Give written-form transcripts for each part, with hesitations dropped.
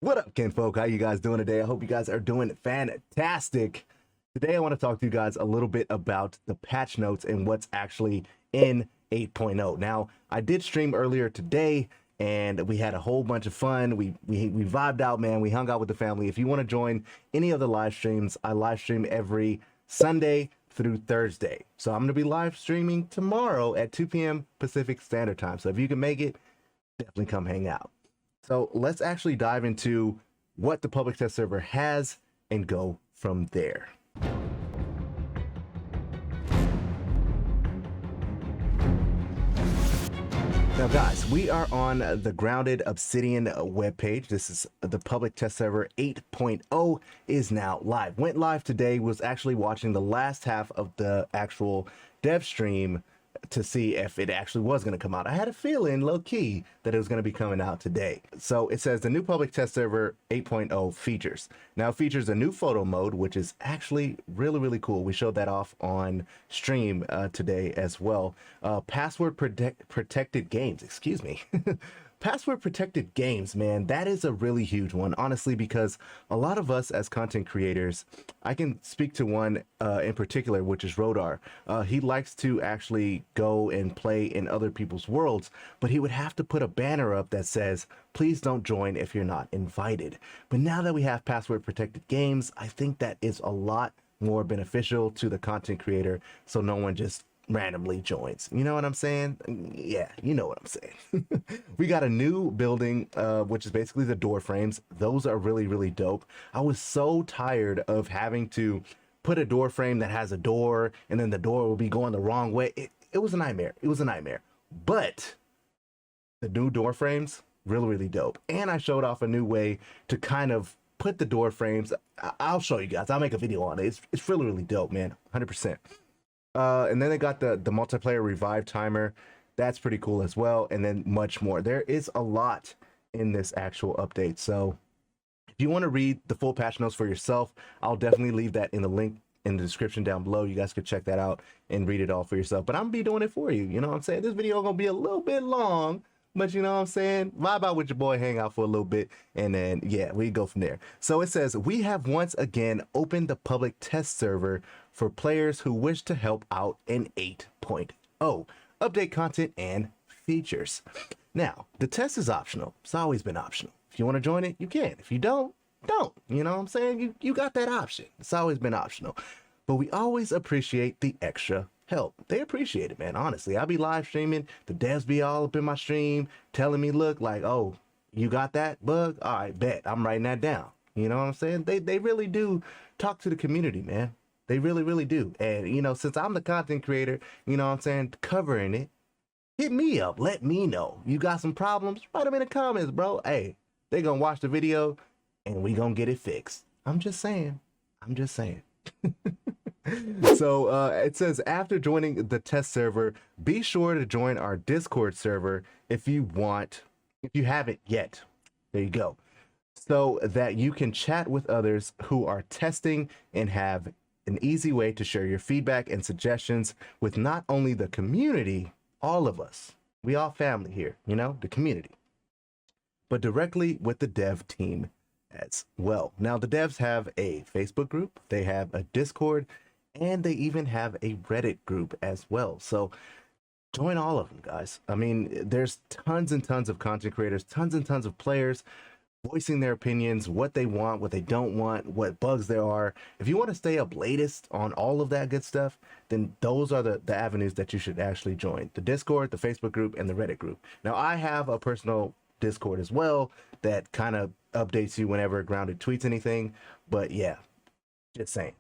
What up, kinfolk? How you guys doing today? I hope you guys are doing fantastic. Today I want to talk to you guys a little bit about the patch notes and what's actually in 8.0. Now, I did stream earlier today and we had a whole bunch of fun. We vibed out, man. We hung out with the family. If you want to join any of the live streams, I live stream every Sunday through Thursday. So I'm going to be live streaming tomorrow at 2 p.m. Pacific Standard Time. So if you can make it, definitely come hang out. So let's actually dive into what the public test server has and go from there. Now guys, we are on the Grounded Obsidian webpage. This is the public test server 8.0 is now live. Went live today, was actually watching the last half of the actual dev stream to see if it actually was going to come out. I had a feeling, low-key, that it was going to be coming out today. So it says the new public test server 8.0 features. Now it features a new photo mode, which is actually really cool. We showed that off on stream today as well. Password protected games, excuse me. Password protected games, man, that is a really huge one, honestly, because a lot of us as content creators, I can speak to one in particular, which is Rodar. He likes to actually go and play in other people's worlds, but he would have to put a banner up that says, please don't join if you're not invited. But now that we have password protected games, I think that is a lot more beneficial to the content creator, so no one just randomly joins. You know what I'm saying? Yeah, you know what I'm saying. We got a new building, which is basically the door frames. Those are really dope. I was so tired of having to put a door frame that has a door and then the door will be going the wrong way. It was a nightmare. It was a nightmare. But the new door frames, really dope. And I showed off a new way to kind of put the door frames. I'll show you guys. I'll make a video on it. It's really dope, man. 100%. And then they got the multiplayer revive timer. That's pretty cool as well. And then much more. There is a lot in this actual update. So if you want to read the full patch notes for yourself, I'll definitely leave that in the link in the description down below. You guys could check that out and read it all for yourself. But I'm gonna be doing it for you. You know what I'm saying? This video is gonna be a little bit long, but you know what I'm saying? Vibe out with your boy, hang out for a little bit, and then, yeah, we go from there. So it says, we have once again opened the public test server for players who wish to help out in 8.0. Update content and features. Now, the test is optional. It's always been optional. If you want to join it, you can. If you don't. You know what I'm saying? You got that option. It's always been optional. But we always appreciate the extra help. They appreciate it, man. Honestly, I'll be live streaming. The devs be all up in my stream telling me, look, like, oh, you got that bug? All right, bet. I'm writing that down. You know what I'm saying? They really do talk to the community, man. They really do. And, you know, since I'm the content creator, you know what I'm saying, covering it, hit me up. Let me know. You got some problems? Write them in the comments, bro. Hey, they gonna watch the video and we gonna get it fixed. I'm just saying. So it says, after joining the test server, be sure to join our Discord server if you haven't yet. There you go. So that you can chat with others who are testing and have an easy way to share your feedback and suggestions with not only the community, all of us. We all family here, you know, the community, but directly with the dev team as well. Now, the devs have a Facebook group, they have a Discord, and they even have a Reddit group as well. So join all of them, guys. I mean, there's tons and tons of content creators, tons and tons of players voicing their opinions, what they want, what they don't want, what bugs there are. If you want to stay up latest on all of that good stuff, then those are the avenues that you should actually join. The Discord, the Facebook group, and the Reddit group. Now, I have a personal Discord as well that kind of updates you whenever Grounded tweets anything. But yeah, just saying.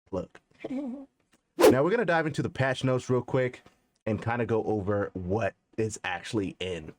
Look. Now we're going to dive into the patch notes real quick and kind of go over what is actually in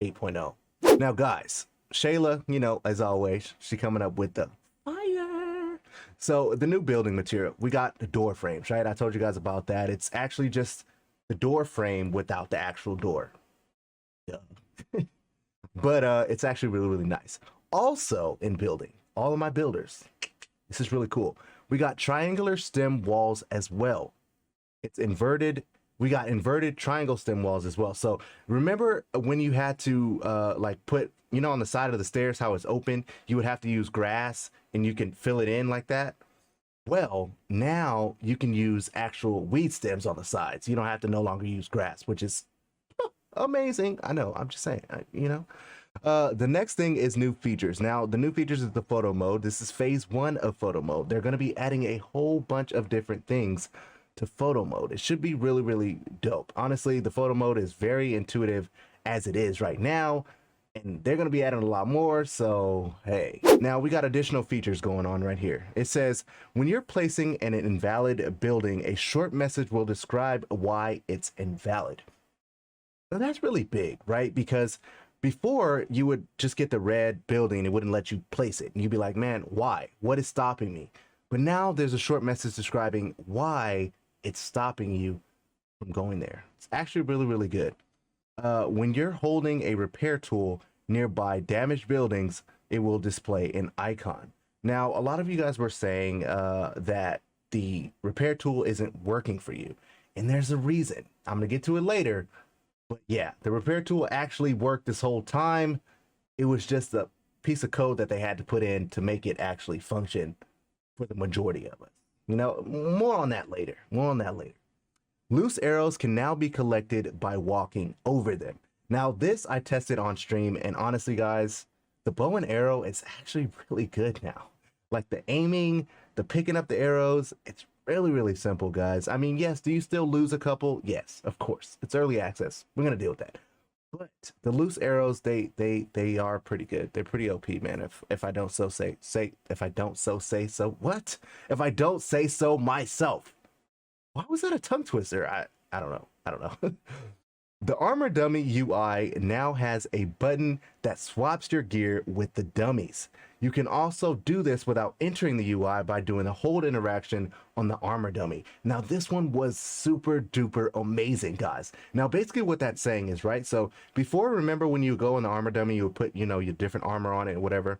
8.0. Now, guys, Shayla, you know, as always, she coming up with the fire. So the new building material, we got the door frames, right? I told you guys about that. It's actually just the door frame without the actual door. Yeah. But it's actually really nice. Also in building, all of my builders, this is really cool. We got triangular stem walls as well. It's inverted We got inverted triangle stem walls as well. So remember when you had to like put, you know, on the side of the stairs, how it's open, you would have to use grass and you can fill it in like that. Well, now you can use actual weed stems on the sides. You don't have to no longer use grass, which is amazing. I know, I'm just saying, you know. The next thing is new features. Now, the new features is the photo mode. This is phase 1 of photo mode. They're going to be adding a whole bunch of different things to photo mode. It should be really, really dope. Honestly, the photo mode is very intuitive as it is right now, and they're going to be adding a lot more. So, hey, now we got additional features going on right here. It says when you're placing an invalid building, a short message will describe why it's invalid. So that's really big, right? Because before you would just get the red building, it wouldn't let you place it. And you'd be like, man, why? What is stopping me? But now there's a short message describing why it's stopping you from going there. It's actually really, really good. When you're holding a repair tool nearby damaged buildings, it will display an icon. Now, a lot of you guys were saying that the repair tool isn't working for you. And there's a reason. I'm going to get to it later. But yeah, the repair tool actually worked this whole time. It was just a piece of code that they had to put in to make it actually function for the majority of us. You know, more on that later. More on that later. Loose arrows can now be collected by walking over them. Now, this I tested on stream, and honestly, guys, the bow and arrow is actually really good now. Like the aiming, the picking up the arrows, it's really, really simple, guys. I mean, yes, do you still lose a couple? Yes, of course. It's early access. We're gonna deal with that. But the loose arrows, they are pretty good. They're pretty OP, man. If I don't say so myself. Why was that a tongue twister? I don't know. I don't know. The armor dummy UI now has a button that swaps your gear with the dummies. You can also do this without entering the UI by doing a hold interaction on the armor dummy. Now, this one was super duper amazing, guys. Now, basically what that's saying is, right, so before, remember when you go in the armor dummy, you would put, you know, your different armor on it and whatever,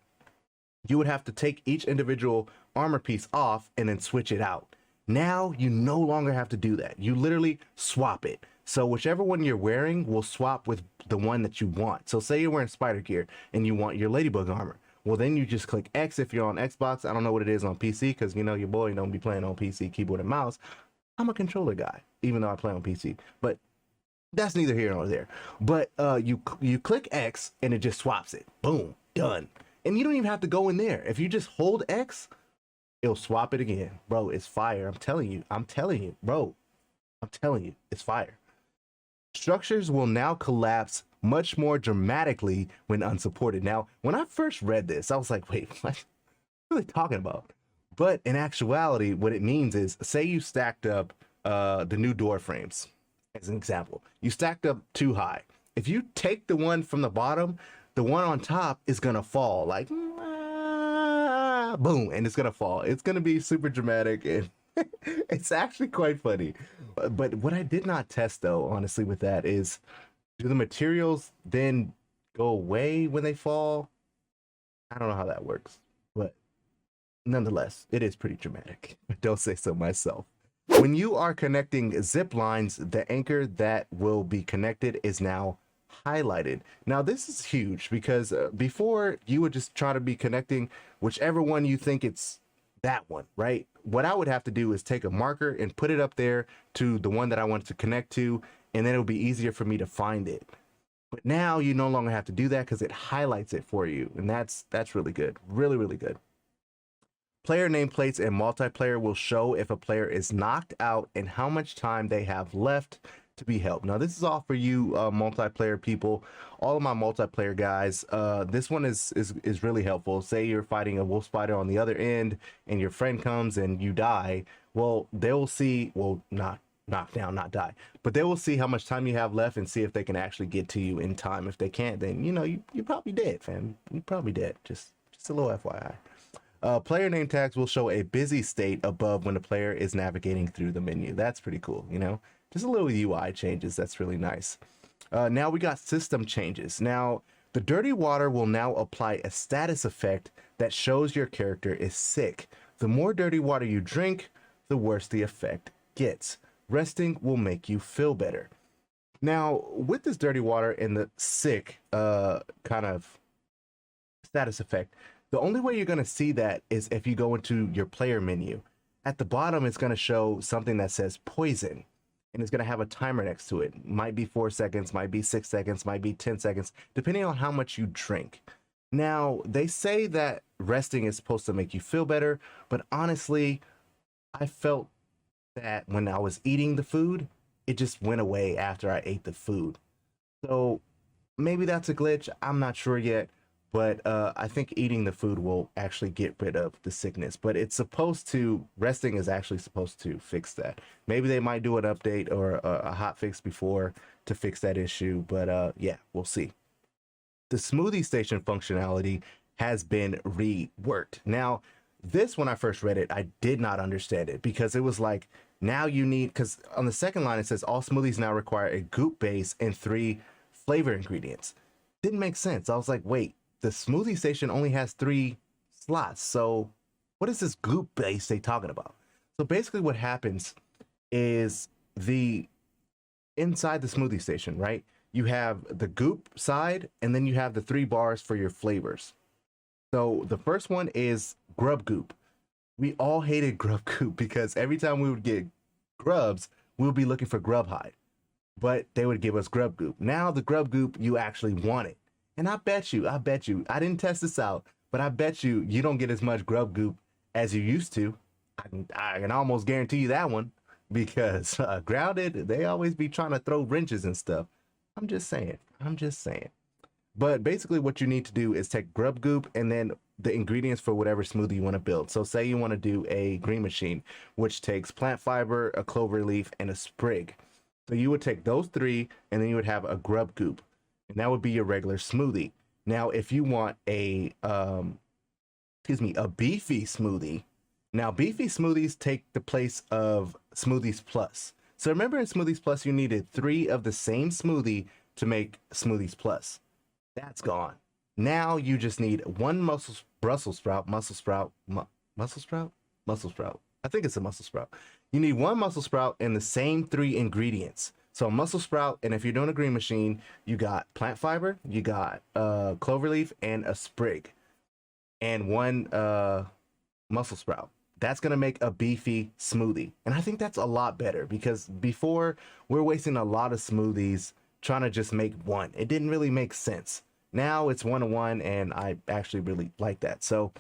you would have to take each individual armor piece off and then switch it out. Now, you no longer have to do that. You literally swap it. So whichever one you're wearing will swap with the one that you want. So say you're wearing spider gear and you want your ladybug armor. Well, then you just click X if you're on Xbox. I don't know what it is on PC because, you know, your boy don't be playing on PC, keyboard and mouse. I'm a controller guy, even though I play on PC. But that's neither here nor there. But you click X and it just swaps it. Boom, done. And you don't even have to go in there. If you just hold X, it'll swap it again. Bro, it's fire. I'm telling you, bro. I'm telling you, it's fire. Structures will now collapse much more dramatically when unsupported. Now, when I first read this, I was like, wait, what are they talking about? But in actuality, what it means is, say you stacked up the new door frames, as an example. You stacked up too high. If you take the one from the bottom, the one on top is going to fall. Like, boom, and it's going to fall. It's going to be super dramatic, and it's actually quite funny. But what I did not test, though, honestly, with that is, do the materials then go away when they fall? I don't know how that works, but nonetheless, it is pretty dramatic. Don't say so myself. When you are connecting zip lines, the anchor that will be connected is now highlighted. Now, this is huge because before you would just try to be connecting whichever one you think it's that one, right? What I would have to do is take a marker and put it up there to the one that I want to connect to, and then it'll be easier for me to find it. But now you no longer have to do that because it highlights it for you, and that's really good. Really, really good. Player nameplates and multiplayer will show if a player is knocked out and how much time they have left to be helped. Now, this is all for you multiplayer people, all of my multiplayer guys. This one is really helpful. Say you're fighting a wolf spider on the other end and your friend comes and you die. Well, they will see, well, not knock down, not die, but they will see how much time you have left and see if they can actually get to you in time. If they can't, then, you know, you're probably dead, fam. You're probably dead. Just a little FYI. Player name tags will show a busy state above when the player is navigating through the menu. That's pretty cool, you know? Just a little UI changes. That's really nice. Now we got system changes. Now, the dirty water will now apply a status effect that shows your character is sick. The more dirty water you drink, the worse the effect gets. resting will make you feel better. Now, with this dirty water and the sick kind of status effect, the only way you're going to see that is if you go into your player menu. At the bottom, it's going to show something that says poison, and it's going to have a timer next to it. Might be 4 seconds, might be 6 seconds, might be 10 seconds, depending on how much you drink. Now, they say that resting is supposed to make you feel better, but honestly, I felt that when I was eating the food, it just went away after I ate the food. So maybe that's a glitch. I'm not sure yet, but I think eating the food will actually get rid of the sickness. But it's supposed to, resting is actually supposed to fix that. Maybe they might do an update or a hot fix before to fix that issue. But yeah, we'll see. The smoothie station functionality has been reworked. Now, this, when I first read it, I did not understand it because it was like, now you need, because on the second line it says all smoothies now require a goop base and 3 flavor ingredients. Didn't make sense. I was like, wait, the smoothie station only has 3 slots. So what is this goop base they talking about? So basically what happens is inside the smoothie station, right? You have the goop side, and then you have the 3 bars for your flavors. So the first one is grub goop. We all hated grub goop because every time we would get grubs, we would be looking for grub hide, but they would give us grub goop. Now the grub goop, you actually want it. And I bet you, I didn't test this out, but I bet you don't get as much grub goop as you used to. I can almost guarantee you that one because Grounded, they always be trying to throw wrenches and stuff. I'm just saying. But basically what you need to do is take grub goop and then the ingredients for whatever smoothie you want to build. So say you want to do a green machine, which takes plant fiber, a clover leaf, and a sprig. So you would take those 3 and then you would have a grub goop, and that would be your regular smoothie. Now, if you want a beefy smoothie, now beefy smoothies take the place of Smoothies Plus. So remember in Smoothies Plus, you needed 3 of the same smoothie to make Smoothies Plus. That's gone. Now you just need 1 Brussels sprout. I think it's a mussel sprout. You need 1 mussel sprout and the same 3 ingredients. So a mussel sprout, and if you're doing a green machine, you got plant fiber, you got clover leaf, and a sprig, and 1 mussel sprout. That's gonna make a beefy smoothie, and I think that's a lot better because before we're wasting a lot of smoothies trying to just make one. It didn't really make sense. Now it's 1-to-1, and I actually really like that. So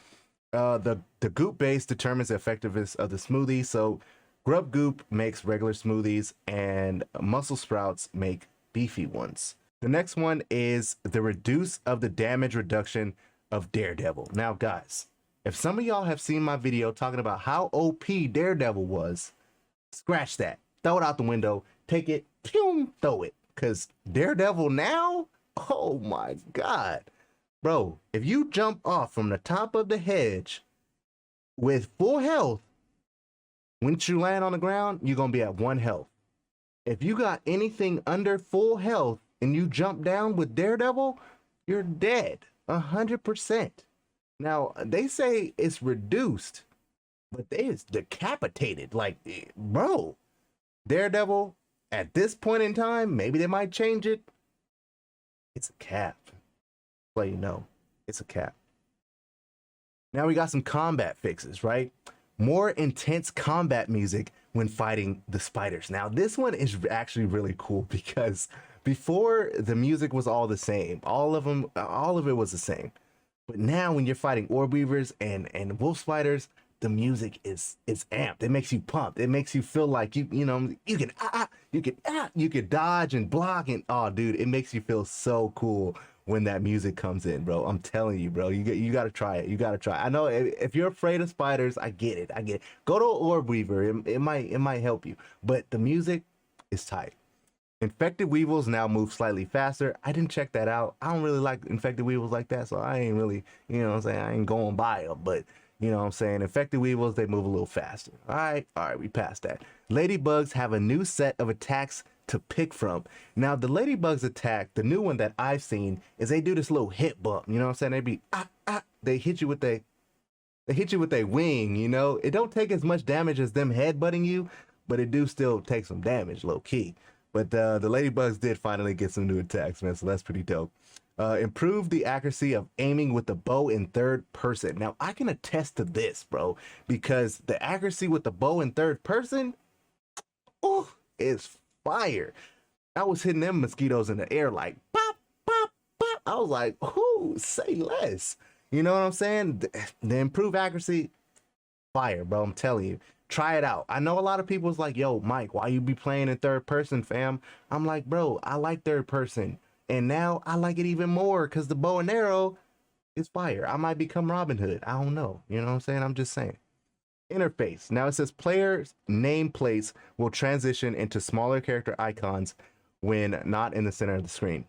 the goop base determines the effectiveness of the smoothie. So grub goop makes regular smoothies, and mussel sprouts make beefy ones. The next one is the reduce of the damage reduction of Daredevil. Now, guys, if some of y'all have seen my video talking about how OP Daredevil was, scratch that. Throw it out the window. Take it, pew, throw it. Because Daredevil now, oh my God. Bro, if you jump off from the top of the hedge with full health, once you land on the ground, you're going to be at 1 health. If you got anything under full health and you jump down with Daredevil, you're dead 100%. Now, they say it's reduced, but they is decapitated. Like, bro, Daredevil, at this point in time, maybe they might change it. It's a cap. Well, you know, it's a cap. Now we got some combat fixes, right? More intense combat music when fighting the spiders. Now, this one is actually really cool because before the music was all the same. All of it was the same. But now when you're fighting orb weavers and wolf spiders, the music is amped. It makes you pumped. It makes you feel like you can dodge and block, and oh dude, it makes you feel so cool when that music comes in, bro. I'm telling you, bro. You gotta try it. You gotta try it. I know if you're afraid of spiders, I get it. Go to orb weaver. It might help you. But the music is tight. Infected weevils now move slightly faster. I didn't check that out. I don't really like infected weevils like that, so I ain't really, you know what I'm saying, I ain't going by them. But you know what I'm saying, infected weevils, they move a little faster. All right, we passed that. Ladybugs have a new set of attacks to pick from. Now, the ladybugs attack, the new one that I've seen, is they do this little hit bump. You know what I'm saying? They be they hit you with their wing. You know, it don't take as much damage as them headbutting you, but it do still take some damage, low key. But the ladybugs did finally get some new attacks, man. So that's pretty dope. Improve the accuracy of aiming with the bow in third person. Now I can attest to this, bro, because the accuracy with the bow in third person, oh, is fire. I was hitting them mosquitoes in the air like pop, pop, pop. I was like, "Ooh, say less." You know what I'm saying? The improved accuracy, fire, bro. I'm telling you. Try it out. I know a lot of people was like, "Yo, Mike, why you be playing in third person, fam?" I'm like, bro, I like third person. And now I like it even more because the bow and arrow is fire. I might become Robin Hood. I don't know. You know what I'm saying? I'm just saying. Interface. Now it says players' nameplates will transition into smaller character icons when not in the center of the screen.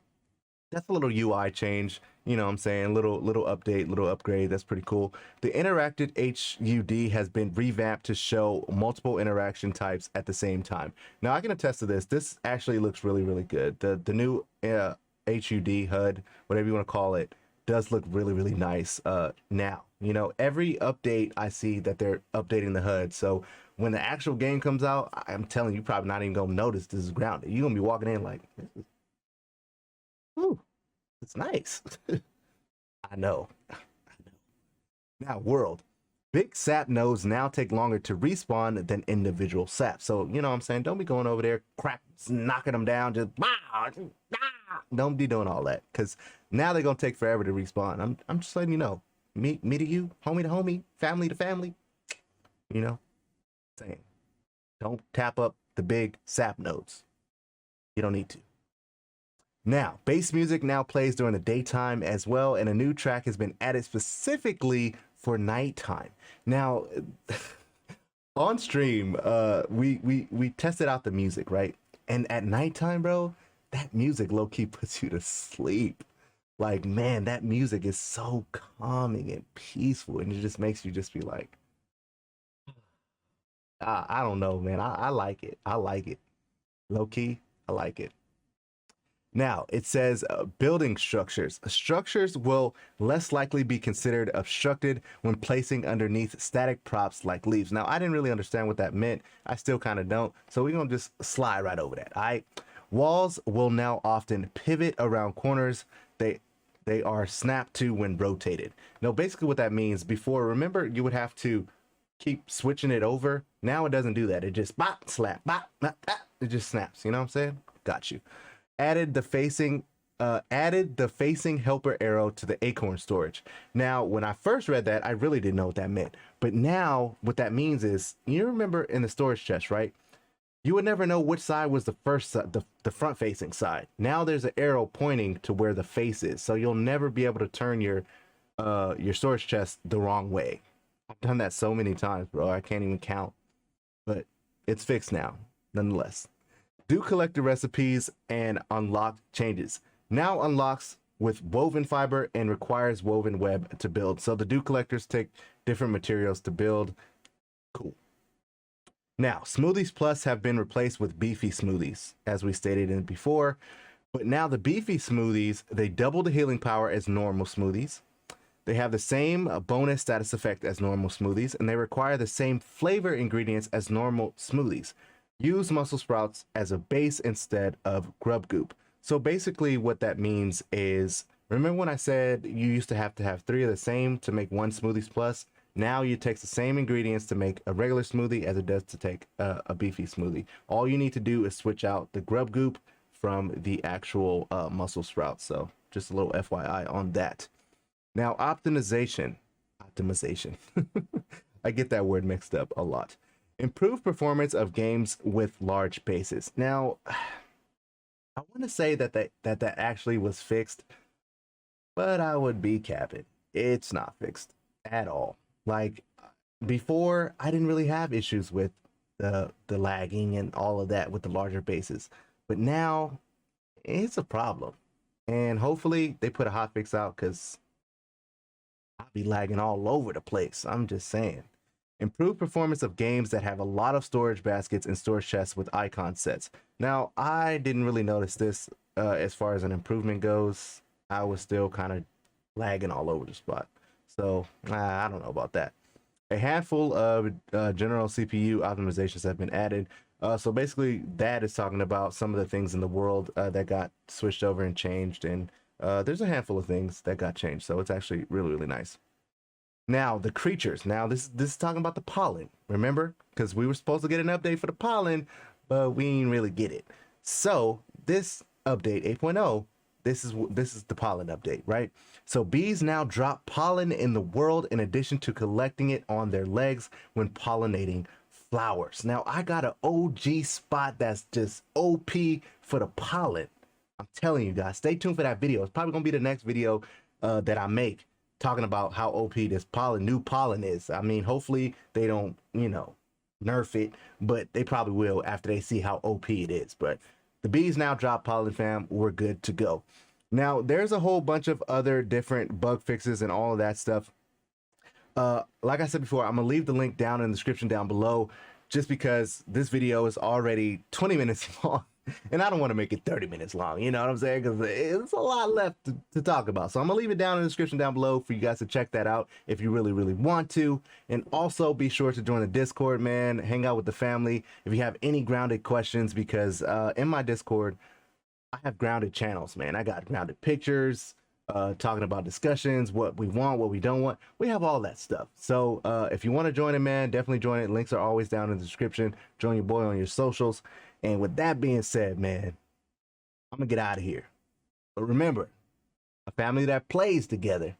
That's a little UI change. You know what I'm saying? Little update, little upgrade. That's pretty cool. The interactive HUD has been revamped to show multiple interaction types at the same time. Now I can attest to this. This actually looks really, really good. The new HUD, whatever you want to call it, does look really, really nice now. You know, every update I see that they're updating the HUD. So when the actual game comes out, I'm telling you, probably not even gonna notice this is grounded. You're gonna be walking in like, ooh, it's nice. I know. Now, world. Big sap nodes now take longer to respawn than individual sap. So, you know what I'm saying? Don't be going over there, crap, knocking them down, just don't be doing all that. Because now they're going to take forever to respawn. I'm just letting you know. Me to you, homie to homie, family to family. You know, saying, don't tap up the big sap nodes. You don't need to. Now, bass music now plays during the daytime as well, and a new track has been added specifically for nighttime. Now, on stream, we tested out the music, right? And at nighttime, bro, that music low-key puts you to sleep. Like, man, that music is so calming and peaceful, and it just makes you just be like, I don't know, man. I like it. I like it. Low-key, I like it. Now, it says building structures. Structures will less likely be considered obstructed when placing underneath static props like leaves. Now, I didn't really understand what that meant. I still kind of don't. So we're going to just slide right over that. All right. Walls will now often pivot around corners. They are snapped to when rotated. Now, basically what that means, before, remember, you would have to keep switching it over. Now it doesn't do that. It just bop, slap, bop, bop, bop. It just snaps. You know what I'm saying? Got you. Added the facing helper arrow to the acorn storage. Now, when I first read that, I really didn't know what that meant. But now what that means is, you remember in the storage chest, right? You would never know which side was the first side, the front facing side. Now there's an arrow pointing to where the face is. So you'll never be able to turn your storage chest the wrong way. I've done that so many times, bro. I can't even count. But it's fixed now, nonetheless. Do collect the recipes and unlock changes. Now unlocks with woven fiber and requires woven web to build. So the do collectors take different materials to build. Cool. Now, Smoothies Plus have been replaced with Beefy Smoothies, as we stated in before. But now the Beefy Smoothies, they double the healing power as normal smoothies. They have the same bonus status effect as normal smoothies, and they require the same flavor ingredients as normal smoothies. Use muscle sprouts as a base instead of grub goop. So basically what that means is, remember when I said you used to have 3 of the same to make one Smoothies Plus? Now you take the same ingredients to make a regular smoothie as it does to take a beefy smoothie. All you need to do is switch out the grub goop from the actual muscle sprouts. So just a little FYI on that. Now optimization. I get that word mixed up a lot. Improve performance of games with large bases. Now, I want to say that actually was fixed, but I would be capping. It's not fixed at all. Like before, I didn't really have issues with the lagging and all of that with the larger bases, but now it's a problem. And hopefully they put a hotfix out, because I'll be lagging all over the place. I'm just saying. Improve performance of games that have a lot of storage baskets and storage chests with icon sets. Now, I didn't really notice this as far as an improvement goes. I was still kind of lagging all over the spot. So, I don't know about that. A handful of general CPU optimizations have been added. So basically, that is talking about some of the things in the world that got switched over and changed, and there's a handful of things that got changed. So it's actually really, really nice. Now the creatures. Now this is talking about the pollen. Remember, because we were supposed to get an update for the pollen, but we didn't really get it. So this update 8.0, this is the pollen update, right? So bees now drop pollen in the world in addition to collecting it on their legs when pollinating flowers. Now I got an OG spot that's just OP for the pollen. I'm telling you guys, stay tuned for that video. It's probably gonna be the next video that I make talking about how OP this new pollen is. I mean, hopefully they don't, nerf it, but they probably will after they see how OP it is. But the bees now drop pollen, fam. We're good to go. Now, there's a whole bunch of other different bug fixes and all of that stuff. Like I said before, I'm gonna leave the link down in the description down below, just because this video is already 20 minutes long and I don't want to make it 30 minutes long, you know what I'm saying? Because it's a lot left to talk about. So I'm gonna leave it down in the description down below for you guys to check that out if you really, really want to. And also be sure to join the Discord, man. Hang out with the family if you have any grounded questions, because in my Discord, I have grounded channels, man. I got grounded pictures, talking about discussions, what we want, what we don't want. We have all that stuff. So if you want to join it, man, definitely join it. Links are always down in the description. Join your boy on your socials. And with that being said, man, I'm gonna get out of here. But remember, a family that plays together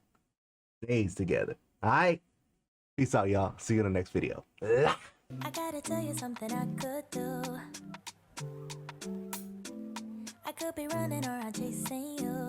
stays together. All right? Peace out, y'all. See you in the next video. I gotta tell you something I could do. I could be running around chasing you.